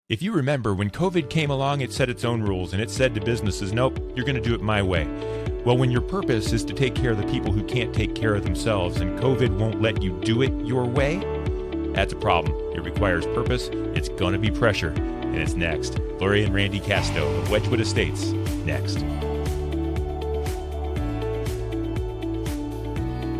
If you remember, when COVID came along, it set its own rules, and it said to businesses, nope, you're going to do it my way. Well, when your purpose is to take care of the people who can't take care of themselves, and COVID won't let you do it your way, that's a problem. It requires purpose, it's going to be pressure, and it's next. Lori and Randy Casto of Wedgewood Estates, next.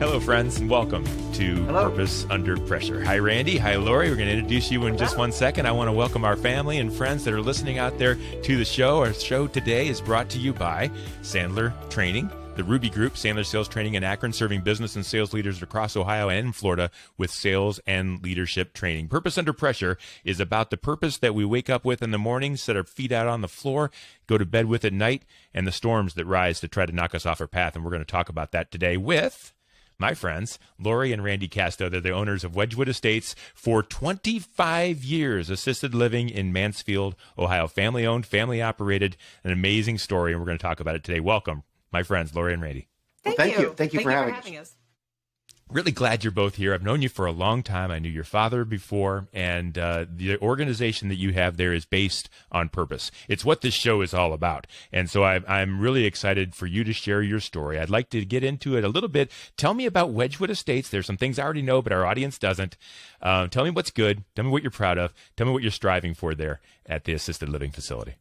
Hello, friends, and welcome to Purpose Under Pressure. Hi, Randy. Hi, Lori. We're going to introduce you in just 1 second. I want to welcome our family and friends that are listening out there to the show. Our show today is brought to you by Sandler Training, the Ruby Group, Sandler Sales Training in Akron, serving business and sales leaders across Ohio and Florida with sales and leadership training. Purpose Under Pressure is about the purpose that we wake up with in the morning, set our feet out on the floor, go to bed with at night, and the storms that rise to try to knock us off our path. And we're going to talk about that today with my friends, Lori and Randy Casto. They're the owners of Wedgewood Estates for 25 years, assisted living in Mansfield, Ohio. Family-owned, family-operated, an amazing story, and we're going to talk about it today. Welcome, my friends, Lori and Randy. Thank you. Thank you for having us. Really glad you're both here. I've known you for a long time. I knew your father before, and the organization that you have there is based on purpose. It's what this show is all about. And so I'm really excited for you to share your story. I'd like to get into it a little bit. Tell me about Wedgewood Estates. There's some things I already know, but our audience doesn't. Tell me what's good. Tell me what you're proud of. Tell me what you're striving for there at the assisted living facility.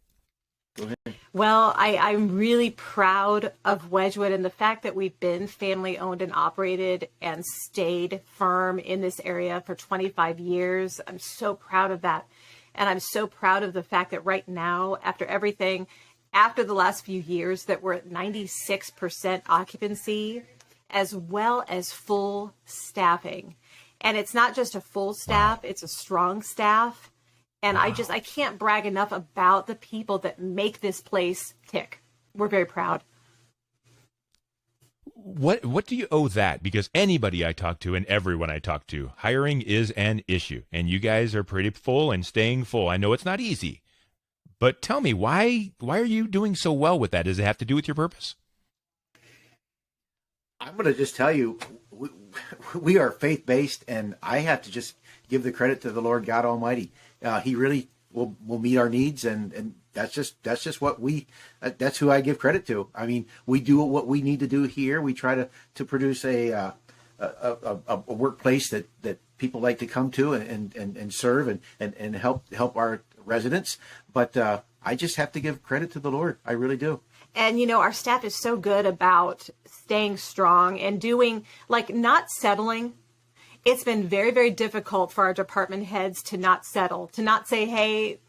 Well, I'm really proud of Wedgewood and the fact that we've been family owned and operated and stayed firm in this area for 25 years. I'm so proud of that. And I'm so proud of the fact that right now, after everything, after the last few years, that we're at 96% occupancy as well as full staffing. And it's not just a full staff, it's a strong staff. And I can't brag enough about the people that make this place tick. We're very proud. What do you owe that? Because anybody I talk to and everyone I talk to, hiring is an issue. And you guys are pretty full and staying full. I know it's not easy. But tell me, why are you doing so well with that? Does it have to do with your purpose? I'm going to just tell you, we are faith-based, and I have to just give the credit to the Lord God Almighty. He really will meet our needs, and that's just what that's who I give credit to. I mean, we do what we need to do here. We try to produce a workplace that people like to come to and serve and help our residents. But I just have to give credit to the Lord. I really do. And, our staff is so good about staying strong and doing, not settling. It's been very, very difficult for our department heads to not settle, to not say, hey,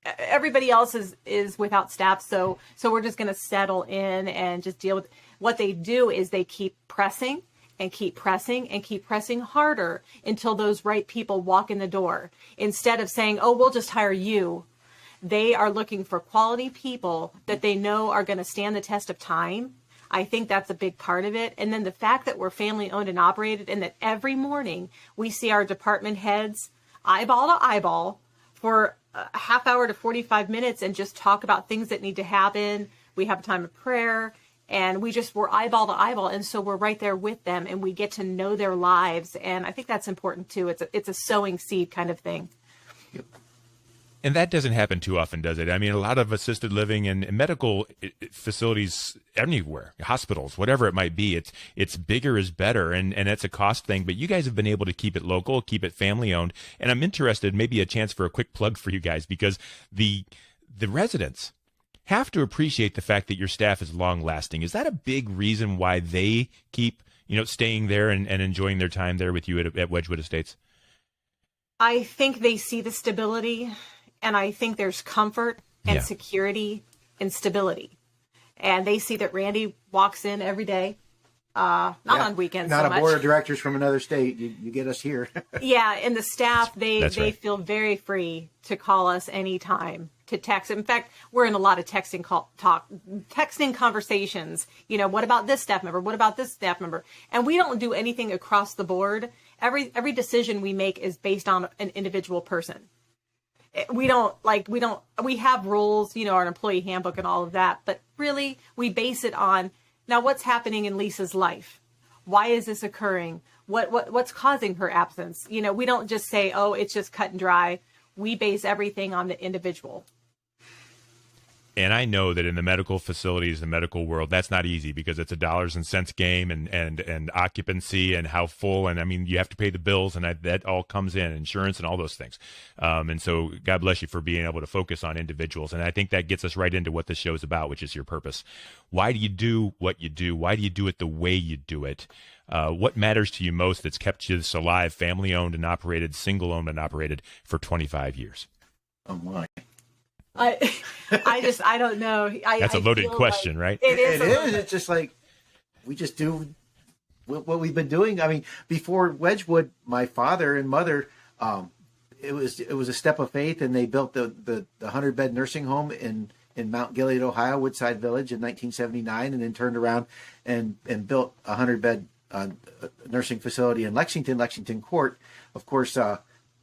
everybody else is without staff, so we're just going to settle in and just deal with it. What they do is they keep pressing and keep pressing and keep pressing harder until those right people walk in the door. Instead of saying, oh, we'll just hire you, they are looking for quality people that they know are going to stand the test of time. I think that's a big part of it. And then the fact that we're family owned and operated, and that every morning we see our department heads eyeball to eyeball for a half hour to 45 minutes and just talk about things that need to happen. We have a time of prayer, and we're eyeball to eyeball. And so we're right there with them, and we get to know their lives. And I think that's important too. It's a sowing seed kind of thing. Yep. And that doesn't happen too often, does it? I mean, a lot of assisted living and medical facilities anywhere, hospitals, whatever it might be, it's bigger is better, and it's a cost thing. But you guys have been able to keep it local, keep it family owned. And I'm interested, maybe a chance for a quick plug for you guys, because the residents have to appreciate the fact that your staff is long lasting. Is that a big reason why they keep staying there and enjoying their time there with you at Wedgewood Estates? I think they see the stability. And I think there's comfort and security and stability. And they see that Randy walks in every day, not on weekends not so a much. Board of directors from another state. You get us here. Yeah, and the staff, they right. feel very free to call us anytime, to text. In fact, we're in a lot of texting conversations. What about this staff member? What about this staff member? And we don't do anything across the board. Every decision we make is based on an individual person. We have rules, our employee handbook and all of that, but really we base it on, now what's happening in Lisa's life? Why is this occurring? What's causing her absence? We don't just say, oh, it's just cut and dry. we base everything on the individual. And I know that in the medical facilities, the medical world, that's not easy because it's a dollars and cents game and occupancy and how full. And I mean, you have to pay the bills and that all comes in, insurance and all those things. And so God bless you for being able to focus on individuals. And I think that gets us right into what this show is about, which is your purpose. Why do you do what you do? Why do you do it the way you do it? What matters to you most that's kept you this alive, family owned and operated, single owned and operated for 25 years? Oh my. I don't know. That's a loaded question, right? It is. It's just like we just do what we've been doing. I mean, before Wedgewood, my father and mother, it was a step of faith, and they built the 100-bed nursing home in Mount Gilead, Ohio, Woodside Village in 1979, and then turned around and built a 100-bed nursing facility in Lexington Court. Of course,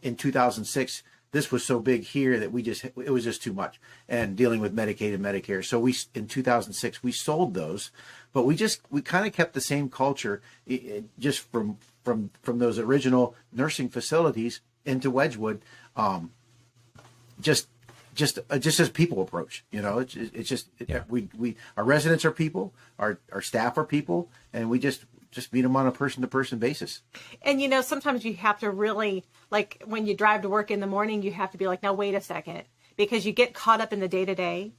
in 2006. This was so big here that it was just too much, and dealing with Medicaid and Medicare. So in 2006, we sold those, but we kind of kept the same culture just from those original nursing facilities into Wedgewood. Just as people approach, it's just our residents are people, our staff are people, and we just meet them on a person-to-person basis. And, sometimes you have to really, like when you drive to work in the morning, you have to be like, now, wait a second, because you get caught up in the day-to-day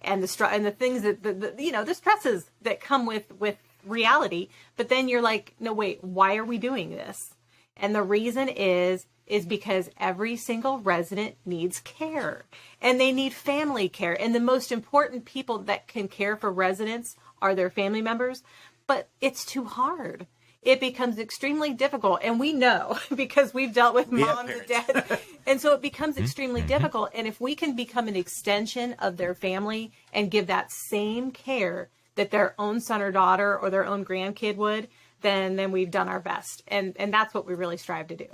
and the things that, the stresses that come with reality. But then you're like, no, wait, why are we doing this? And the reason is because every single resident needs care, and they need family care. And the most important people that can care for residents are their family members. But it's too hard. It becomes extremely difficult. And we know because we've dealt with moms and dads. And so it becomes extremely difficult. And if we can become an extension of their family and give that same care that their own son or daughter or their own grandkid would, then we've done our best. And that's what we really strive to do.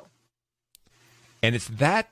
And it's that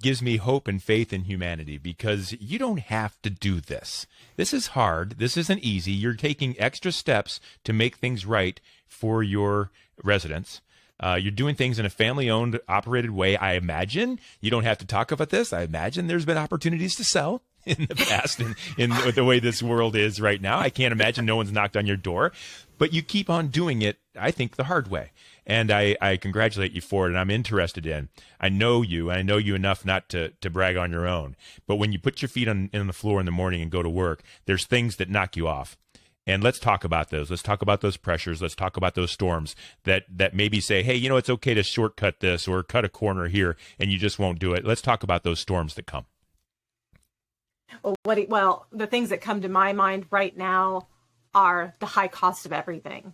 gives me hope and faith in humanity, because you don't have to do this. This is hard. This isn't easy. You're taking extra steps to make things right for your residents. You're doing things in a family-owned, operated way. I imagine you don't have to talk about this. I imagine there's been opportunities to sell in the past in the way this world is right now. I can't imagine no one's knocked on your door, but you keep on doing it, I think, the hard way. And I congratulate you for it, and I'm interested in. I know you enough not to brag on your own. But when you put your feet on the floor in the morning and go to work, there's things that knock you off. And let's talk about those. Let's talk about those pressures. Let's talk about those storms that maybe say, hey, it's okay to shortcut this or cut a corner here, and you just won't do it. Let's talk about those storms that come. Well, the things that come to my mind right now are the high cost of everything.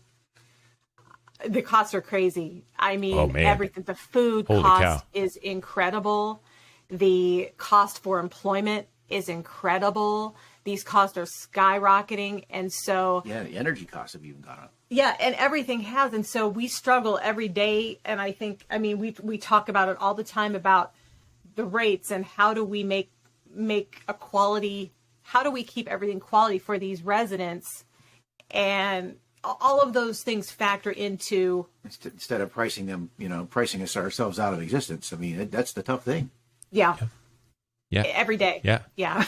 The costs are crazy. I mean, everything. The food cost is incredible. The cost for employment is incredible. These costs are skyrocketing. And so... yeah, the energy costs have even gone up. Yeah, and everything has. And so we struggle every day. And we talk about it all the time about the rates and how do we make a quality, how do we keep everything quality for these residents? And all of those things factor into... instead of pricing them, pricing us ourselves out of existence. I mean, that's the tough thing. Yeah. Yeah. Every day. Yeah. Yeah.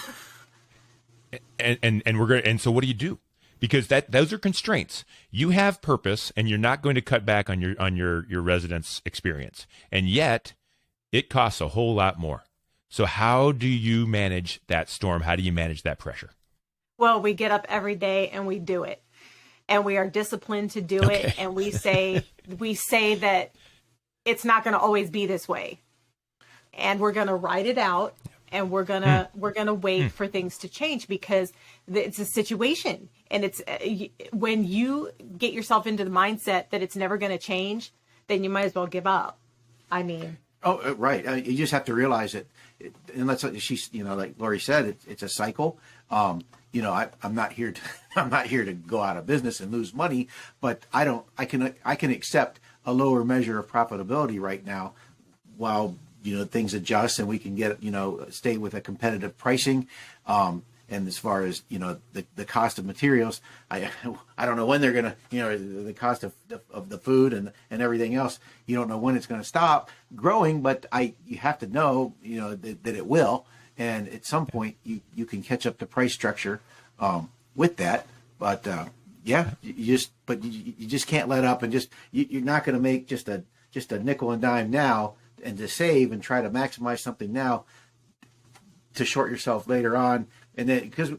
And so what do you do? Because those are constraints. You have purpose, and you're not going to cut back on your residents' experience. And yet it costs a whole lot more. So how do you manage that storm? How do you manage that pressure? Well, we get up every day and we do it. And we are disciplined to do it. And we say that it's not going to always be this way. And we're going to write it out, and we're going to wait for things to change, because it's a situation. And it's when you get yourself into the mindset that it's never going to change, then you might as well give up. I mean, oh, right. You just have to realize it. And like Lori said, it's a cycle. I'm not here to go out of business and lose money, but I can accept a lower measure of profitability right now while things adjust and we can get stay with a competitive pricing. And And as far as, the cost of materials, I don't know when they're going to, the cost of the food and everything else, you don't know when it's going to stop growing, but you have to know, that it will. And at some point you can catch up the price structure with that. But you just can't let up, and you're not going to make just a nickel and dime now and to save and try to maximize something now to short yourself later on. And then, because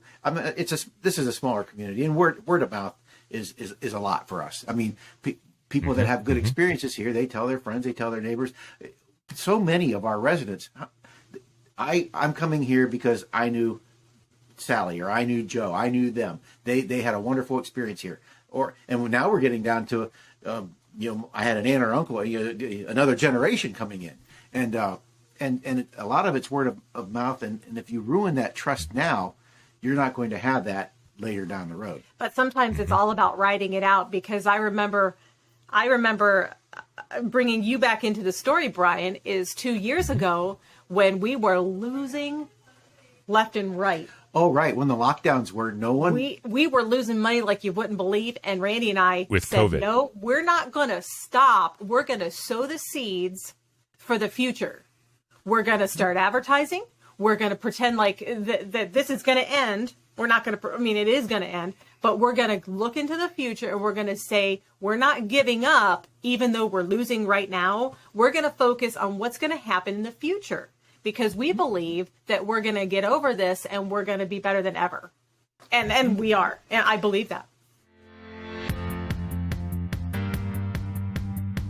this is a smaller community, and word of mouth is a lot for us. I mean, people that have good experiences here, they tell their friends, they tell their neighbors. So many of our residents, I'm coming here because I knew Sally, or I knew Joe, I knew them. They had a wonderful experience here. And now we're getting down to, I had an aunt or uncle, another generation coming in, and a lot of it's word of mouth. And if you ruin that trust now, you're not going to have that later down the road. But sometimes it's all about writing it out, because I remember bringing you back into the story, Brian, is 2 years ago when we were losing left and right. Oh, right. When the lockdowns were, no one... We were losing money like you wouldn't believe. And Randy and I with said, COVID. No, we're not going to stop. We're going to sow the seeds for the future. We're going to start advertising. We're going to pretend like that this is going to end. We're not going to, it is going to end. But we're going to look into the future, and we're going to say, we're not giving up, even though we're losing right now. We're going to focus on what's going to happen in the future, because we believe that we're going to get over this and we're going to be better than ever. And we are. And I believe that.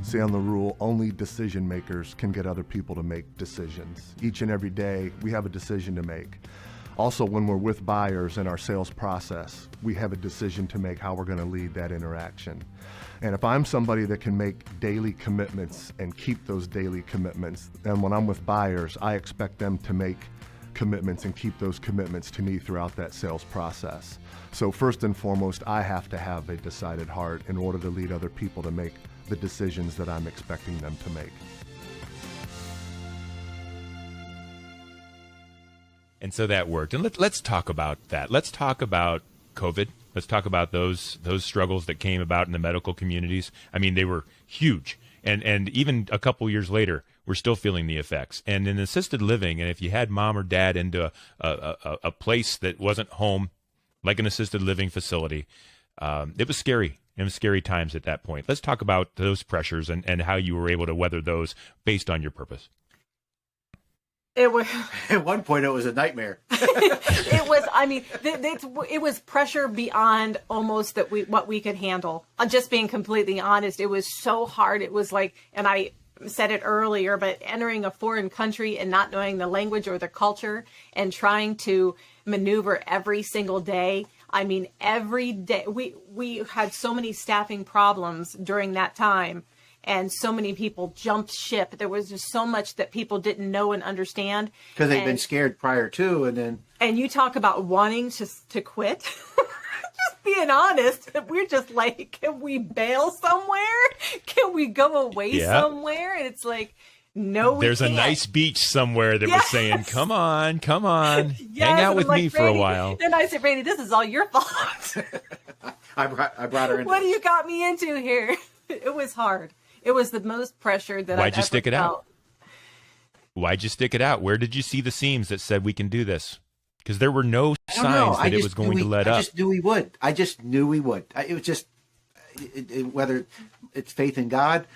Say on the rule, only decision makers can get other people to make decisions. Each and every day, we have a decision to make. Also, when we're with buyers in our sales process, we have a decision to make how we're going to lead that interaction. And if I'm somebody that can make daily commitments and keep those daily commitments, then when I'm with buyers, I expect them to make commitments and keep those commitments to me throughout that sales process. So first and foremost, I have to have a decided heart in order to lead other people to make the decisions that I'm expecting them to make. And so that worked. And let's talk about that. Let's talk about COVID. Let's talk about those struggles that came about in the medical communities. I mean, they were huge. And even a couple years later, we're still feeling the effects. And in assisted living, and if you had mom or dad into a place that wasn't home, like an assisted living facility, it was scary. It was scary times at that point. Let's talk about those pressures and how you were able to weather those based on your purpose. It was at one point it was a nightmare. It was. It was pressure beyond almost what we could handle. I'm just being completely honest. It was so hard. It was like, and I said it earlier, but entering a foreign country and not knowing the language or the culture and trying to maneuver every single day. I mean, every day we had so many staffing problems during that time. And so many people jumped ship. There was just so much that people didn't know and understand. Because they've been scared prior to, and then... And you talk about wanting to quit. Just being honest, we're just like, can we bail somewhere? Can we go away somewhere? And it's like, no, we There's can't. a nice beach somewhere that was saying, come on, Yes, hang out with like, me for a while. And I said, Randy, this is all your fault. I brought her in. What do you got me into here? It was hard. It was the most pressure that Why'd I've you ever stick it felt. out? Why'd you stick it out? Where did you see the seams that said we can do this? Because there were no signs that it was going to let up. I just knew we would. It was just whether it's faith in God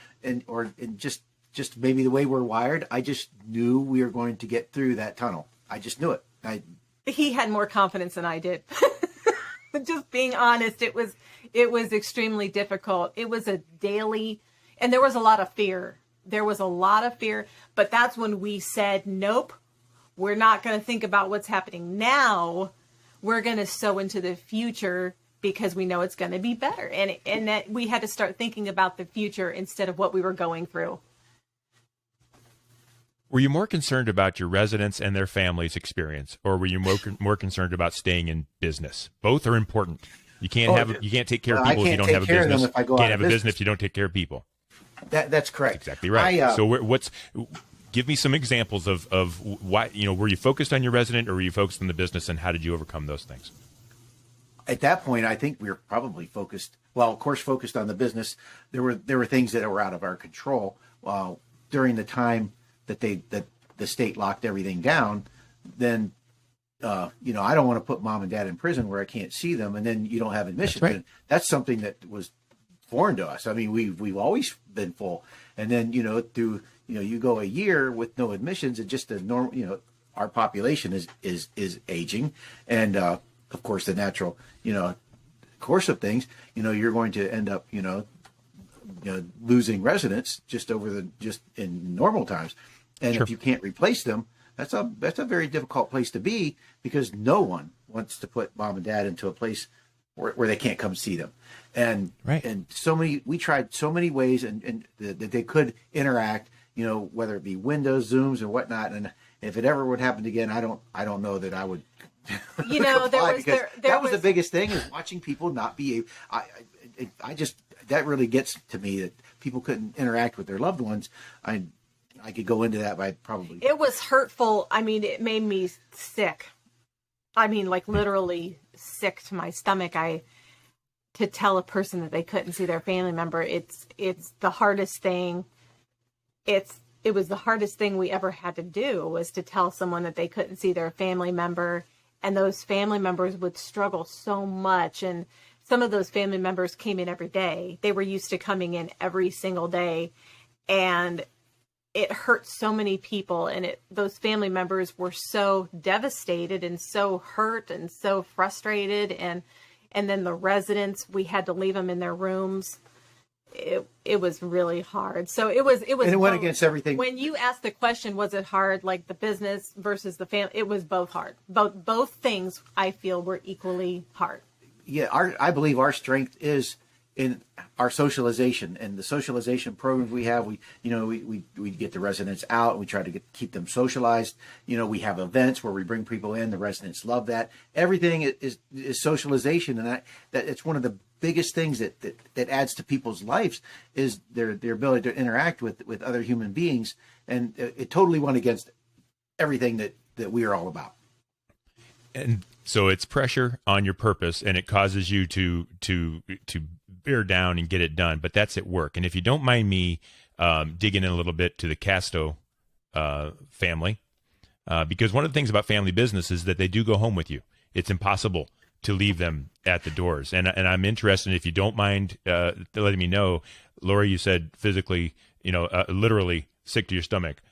or just maybe the way we're wired. I just knew we were going to get through that tunnel. I just knew it. He had more confidence than I did. Just being honest, it was extremely difficult. It was a daily, and there was a lot of fear. But that's when we said, nope, we're not going to think about what's happening now. We're going to sow into the future because we know it's going to be better. And that we had to start thinking about the future instead of what we were going through. Were you more concerned about your residents and their families' experience, or were you more concerned about staying in business? Both are important. You can't take care of people if you don't have a business. You can't have a business if you don't take care of people. That's correct. Exactly right. Do Give me some examples of why, were you focused on your resident or were you focused on the business, and how did you overcome those things? At that point, I think we were probably focused. Well, of course, focused on the business. There were things that were out of our control. During the time that the state locked everything down, then I don't want to put mom and dad in prison where I can't see them, and then you don't have admissions. That's right. And that's something that was foreign to us. I mean, we've always been full, and then you go a year with no admissions, and just the normal. Our population is aging, and of course the natural course of things. You're going to end up losing residents just in normal times, and Sure. if you can't replace them, that's a very difficult place to be, because no one wants to put mom and dad into a place where they can't come see them. And Right. and we tried so many ways and that they could interact, whether it be Windows, Zooms, or whatnot. And if it ever would happen again, I don't know that I would. That was the biggest thing, is watching people not be able. I just, that really gets to me, that people couldn't interact with their loved ones. I could go into that by probably. It was hurtful. I mean, it made me sick. I mean, like literally sick to my stomach. To tell a person that they couldn't see their family member, it's the hardest thing. It was the hardest thing we ever had to do, was to tell someone that they couldn't see their family member, and those family members would struggle so much. And some of those family members came in every day. They were used to coming in every single day, and it hurt so many people. And those family members were so devastated and so hurt and so frustrated. And then the residents, we had to leave them in their rooms. It was really hard. So it was. And it went against everything. When you asked the question, was it hard, like the business versus the family? It was both hard. Both things, I feel, were equally hard. Yeah, I believe our strength is in our socialization and the socialization programs we have. We get the residents out. We try to keep them socialized. We have events where we bring people in. The residents love that. Everything is socialization, and that it's one of the biggest things that adds to people's lives, is their ability to interact with other human beings. And it totally went against everything that we are all about. And so it's pressure on your purpose, and it causes you to bear down and get it done. But that's at work. And if you don't mind me digging in a little bit to the Casto family, because one of the things about family business is that they do go home with you. It's impossible to leave them at the doors. And I'm interested, if you don't mind letting me know, Lori, you said physically, literally sick to your stomach.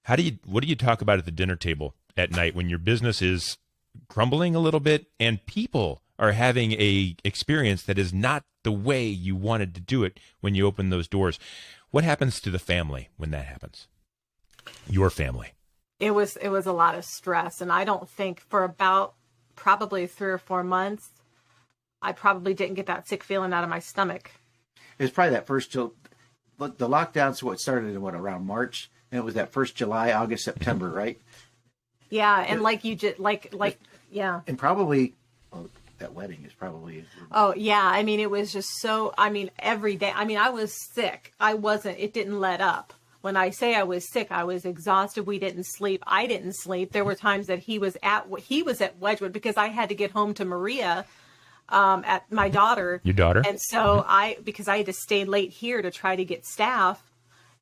What do you talk about at the dinner table at night when your business is crumbling a little bit and people are having a experience that is not the way you wanted to do it when you open those doors? What happens to the family when that happens? Your family. It was a lot of stress. And I don't think, for about probably 3 or 4 months, I probably didn't get that sick feeling out of my stomach. It was probably that first, the lockdowns, what started in around March, and it was that first July, August, September, right? Yeah. And like you just yeah. And probably, that wedding is probably. Oh yeah. I mean, it was just so, every day, I was sick. It didn't let up. When I say I was sick, I was exhausted. We didn't sleep. I didn't sleep. There were times that he was at Wedgewood, because I had to get home to Maria, at my daughter. Your daughter? And so because I had to stay late here to try to get staff,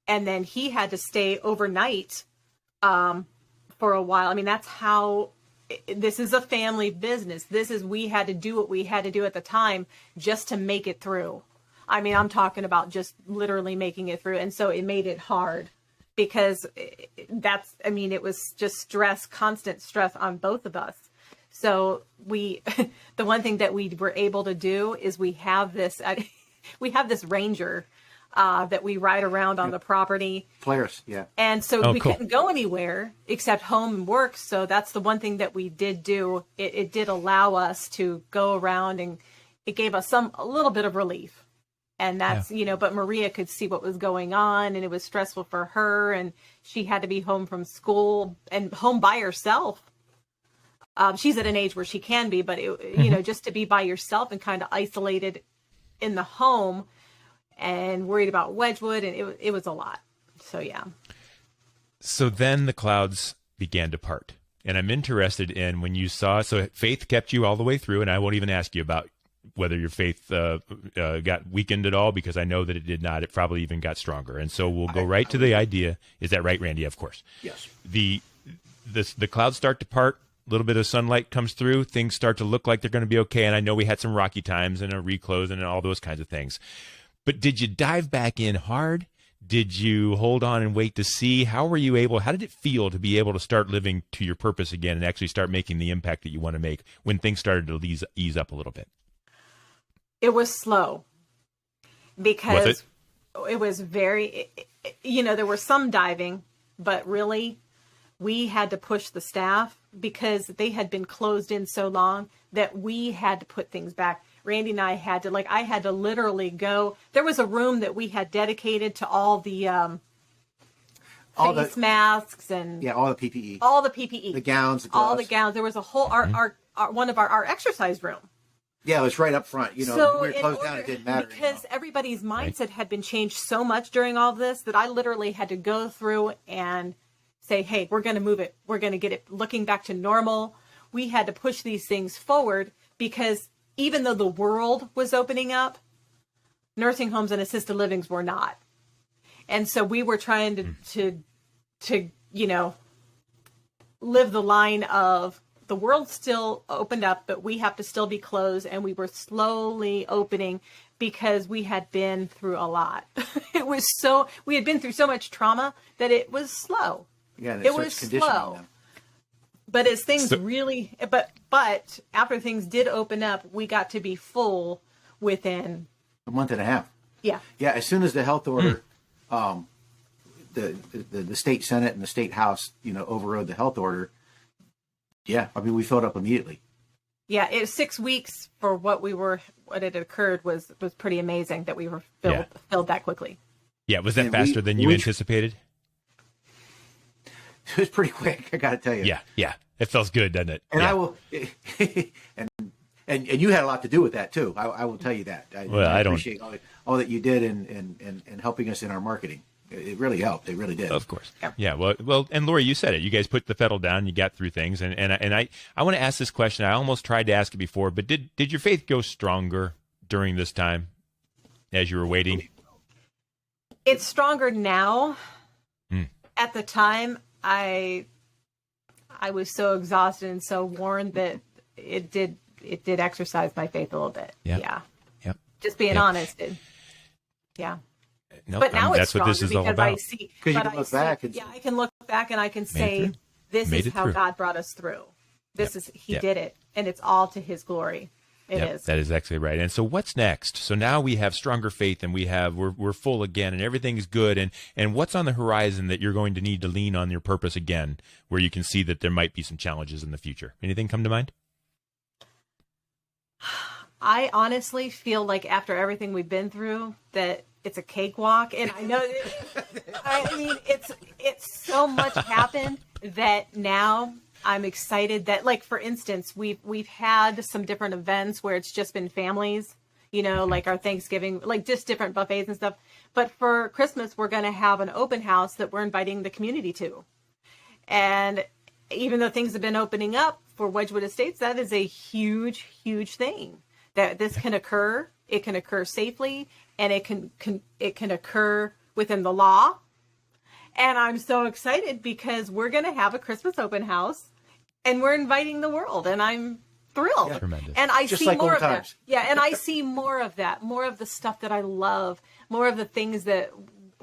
and then he had to stay overnight, for a while. That's how, this is a family business. We had to do what we had to do at the time just to make it through. I'm talking about just literally making it through. And so it made it hard, because it was just stress, constant stress on both of us. So the one thing that we were able to do is we have this Ranger, that we ride around on the property. Polaris, yeah. And so we cool. couldn't go anywhere except home and work. So that's the one thing that we did do. It did allow us to go around, and it gave us a little bit of relief. And that's, but Maria could see what was going on, and it was stressful for her, and she had to be home from school and home by herself. She's at an age where she can be, but just to be by yourself and kind of isolated in the home and worried about Wedgewood, and it was a lot. So, yeah. So then the clouds began to part. And I'm interested in when you saw, so faith kept you all the way through, and I won't even ask you about whether your faith got weakened at all, because I know that it did not. It probably even got stronger. And so we'll go right to the idea. Is that right, Randy? Of course. Yes. The clouds start to part. A little bit of sunlight comes through. Things start to look like they're going to be okay. And I know we had some rocky times and a reclose and all those kinds of things. But did you dive back in hard? Did you hold on and wait to see? How did it feel to be able to start living to your purpose again and actually start making the impact that you want to make when things started to ease up a little bit? It was slow because it was very, there was some diving, but really we had to push the staff because they had been closed in so long that we had to put things back. Randy and I had to, I had to literally go. There was a room that we had dedicated to all the face masks and all the PPE, the gowns, the gloves. all the gowns. There was a whole one of our exercise room. Yeah, it was right up front. So we were closed down. It didn't matter because everybody's mindset had been changed so much during all this that I literally had to go through and say, "Hey, we're going to move it. We're going to get it looking back to normal." We had to push these things forward because even though the world was opening up, nursing homes and assisted livings were not. And so we were trying to live the line of the world still opened up, but we have to still be closed. And we were slowly opening because we had been through a lot. We had been through so much trauma that it was slow. Yeah, it was slow. Them. But as things but after things did open up, we got to be full within a month and a half. Yeah. Yeah. As soon as the health order, the state Senate and the state House, overrode the health order. Yeah. I mean, we filled up immediately. Yeah. It 6 weeks for what had occurred was pretty amazing that we were filled that quickly. Yeah. Was that faster than you anticipated? It was pretty quick, I got to tell you. Yeah, yeah. It feels good, doesn't it? And yeah. I will, and you had a lot to do with that too. I will tell you that. I appreciate all that you did in helping us in our marketing. It really helped. It really did. Of course. Yeah. Well, and Lori, you said it. You guys put the pedal down. You got through things, and I want to ask this question. I almost tried to ask it before, but did your faith go stronger during this time as you were waiting? It's stronger now. At the time, I was so exhausted and so worn that it did exercise my faith a little bit. Yeah. Just being honest. Yeah. No, but now that's what this is all about. Because you can look back. I can look back and I can say, this is how God brought us through. He did it, and it's all to His glory. It is. That is actually right. And so what's next? So now we have stronger faith, and we're full again, and everything's good. And what's on the horizon that you're going to need to lean on your purpose again, where you can see that there might be some challenges in the future? Anything come to mind? I honestly feel like after everything we've been through, that it's a cakewalk. And I know, it's so much happened that now I'm excited that, for instance, we've had some different events where it's just been families, like our Thanksgiving, just different buffets and stuff. But for Christmas, we're going to have an open house that we're inviting the community to. And even though things have been opening up for Wedgewood Estates, that is a huge, huge thing that this can occur. It can occur safely, and it can occur within the law. And I'm so excited because we're going to have a Christmas open house, and we're inviting the world, and I'm thrilled. Yeah. Tremendous. And I Just see like more old of times. that. Yeah, and I see more of that, more of the stuff that I love, more of the things that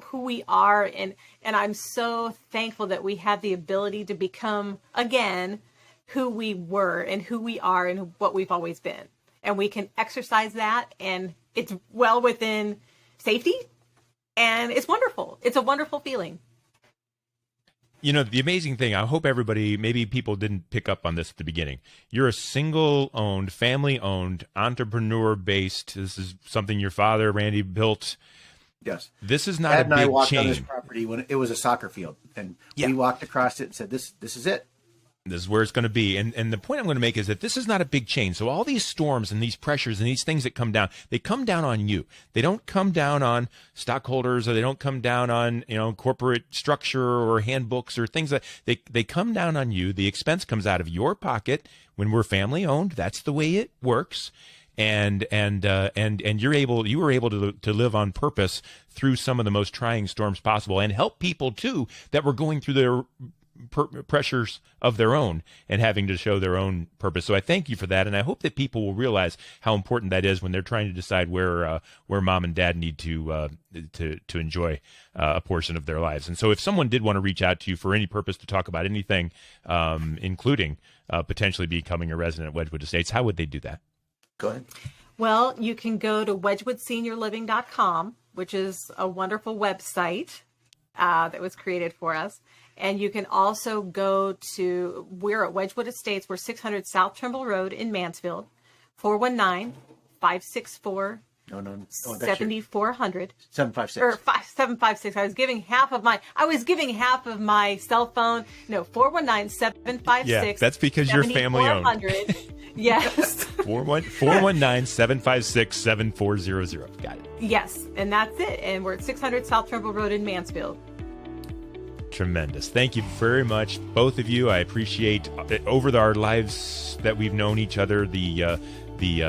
who we are, and I'm so thankful that we have the ability to become again who we were and who we are and what we've always been. And we can exercise that, and it's well within safety, and it's wonderful. It's a wonderful feeling. The amazing thing, I hope everybody, maybe people didn't pick up on this at the beginning. You're a single-owned, family-owned, entrepreneur-based. This is something your father, Randy, built. Yes. This is not Dad a and I big walked chain. on this property when it was a soccer field, and we walked across it and said, "This is it. This is where it's going to be. And the point I'm going to make is that this is not a big change. So all these storms and these pressures and these things that come down, they come down on you. They don't come down on stockholders, or they don't come down on, corporate structure or handbooks or things they come down on you. The expense comes out of your pocket when we're family owned. That's the way it works. And you were able to live on purpose through some of the most trying storms possible, and help people too that were going through their pressures of their own and having to show their own purpose. So I thank you for that, and I hope that people will realize how important that is when they're trying to decide where mom and dad need to enjoy a portion of their lives. And so if someone did want to reach out to you for any purpose to talk about anything, including potentially becoming a resident at Wedgewood Estates, how would they do that? Go ahead. Well, you can go to wedgwoodseniorliving.com, which is a wonderful website that was created for us. And you can also go we're at Wedgewood Estates. We're 600 South Trimble Road in Mansfield, 419-564 7400. 756. Or 756. I was giving half of my cell phone. No, 419-756. Yeah, that's because you're family owned. Yes. 419-756-7400. Got it. Yes, and that's it. And we're at 600 South Trimble Road in Mansfield. Tremendous. Thank you very much, both of you. I appreciate over our lives that we've known each other, the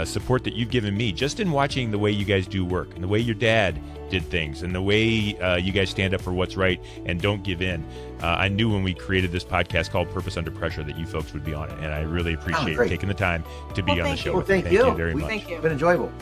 support that you've given me just in watching the way you guys do work and the way your dad did things and the way you guys stand up for what's right and don't give in. I knew when we created this podcast called Purpose Under Pressure that you folks would be on it, and I really appreciate taking the time to be on the show. Well, thank you very much. Thank you. It's been enjoyable.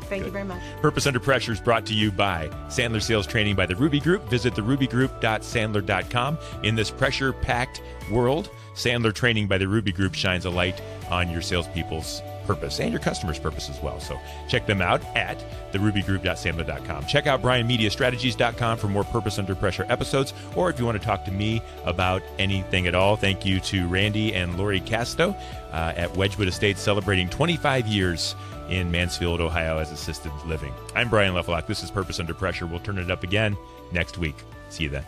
Thank you very much. Purpose Under Pressure is brought to you by Sandler Sales Training by the Ruby Group. Visit therubygroup.sandler.com. In this pressure-packed world, Sandler Training by the Ruby Group shines a light on your salespeople's purpose and your customers' purpose as well. So check them out at therubygroup.sandler.com. Check out BrianMediaStrategies.com for more Purpose Under Pressure episodes, or if you want to talk to me about anything at all. Thank you to Randy and Lori Casto at Wedgewood Estates, celebrating 25 years in Mansfield, Ohio as assisted living. I'm Brian Lefelock. This is Purpose Under Pressure. We'll turn it up again next week. See you then.